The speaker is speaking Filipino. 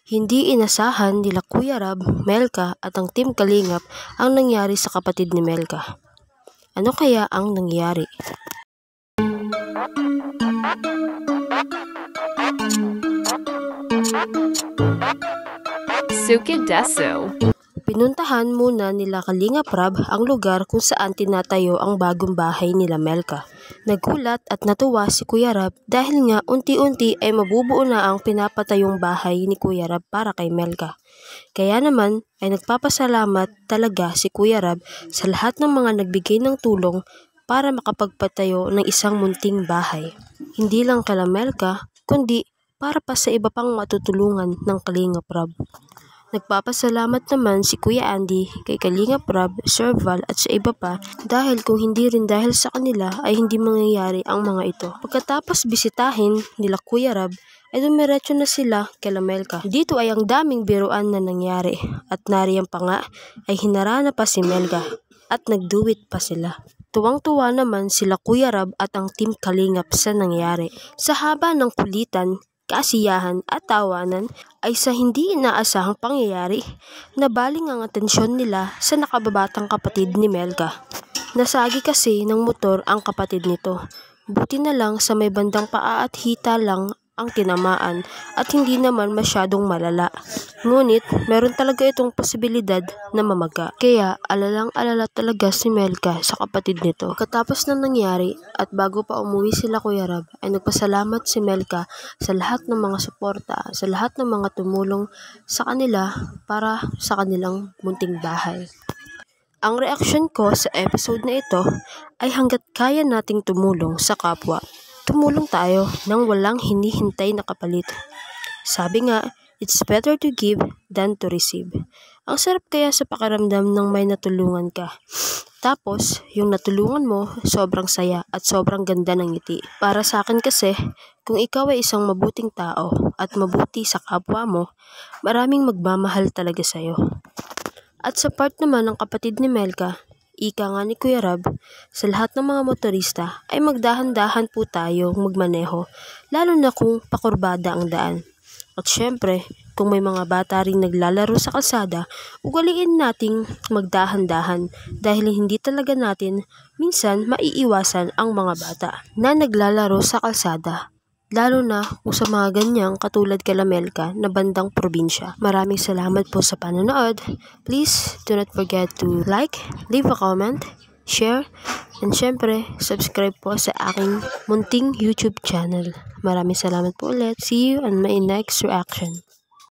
Hindi inasahan nila Kuya Rab, Melka at ang Team Kalingap ang nangyari sa kapatid ni Melka. Ano kaya ang nangyari? Sukidesu. Pinuntahan muna nila Kalingap Rab ang lugar kung saan tinatayo ang bagong bahay nila Melka. Nagulat at natuwa si Kuya Rab dahil nga unti-unti ay mabubuo na ang pinapatayong bahay ni Kuya Rab para kay Melka. Kaya naman ay nagpapasalamat talaga si Kuya Rab sa lahat ng mga nagbigay ng tulong para makapagpatayo ng isang munting bahay. Hindi lang kala Melka, kundi para pa sa iba pang matutulungan ng Kalingap Rab. Nagpapasalamat naman si Kuya Andy kay Kalingap Rab, Sir Val at sa iba pa dahil kung hindi rin dahil sa kanila ay hindi mangyayari ang mga ito. Pagkatapos bisitahin nila Kuya Rab ay dumiretso na sila kay Melka. Dito ay ang daming biruan na nangyari at nariyan pa nga ay hinarana pa si Melka at nagduwit pa sila. Tuwang-tuwa naman sila Kuya Rab at ang Team Kalingap sa nangyari. Sa haba ng kulitan, kasiyahan at tawanan ay sa hindi inaasahang pangyayari, nabaling ang atensyon nila sa nakababatang kapatid ni Melka. Nasagi kasi ng motor ang kapatid nito. Buti na lang sa may bandang paa at hita lang ang tinamaan at hindi naman masyadong malala. Ngunit meron talaga itong posibilidad na mamaga. Kaya alalang-alala talaga si Melka sa kapatid nito. Pagkatapos ng nangyari at bago pa umuwi sila Kuya Rab ay nagpasalamat si Melka sa lahat ng mga suporta, sa lahat ng mga tumulong sa kanila para sa kanilang munting bahay. Ang reaksyon ko sa episode na ito ay hanggat kaya nating tumulong sa kapwa, tumulong tayo nang walang hinihintay na kapalit. Sabi nga, it's better to give than to receive. Ang sarap kaya sa pakiramdam ng may natulungan ka. Tapos, yung natulungan mo, sobrang saya at sobrang ganda ng ngiti. Para sa akin kasi, kung ikaw ay isang mabuting tao at mabuti sa kapwa mo, maraming magmamahal talaga sa'yo. At sa part naman ng kapatid ni Melka, ika nga ni Kuya Rab, sa lahat ng mga motorista ay magdahan-dahan po tayo magmaneho, lalo na kung pakurbada ang daan. At syempre, kung may mga bata ring naglalaro sa kalsada, ugaliin nating magdahan-dahan dahil hindi talaga natin minsan maiiwasan ang mga bata na naglalaro sa kalsada. Lalo na kung sa mga ganyang katulad kala Melka na bandang probinsya. Maraming salamat po sa panonood. Please do not forget to like, leave a comment, share, and syempre, subscribe po sa aking munting YouTube channel. Maraming salamat po ulit. See you on my next reaction.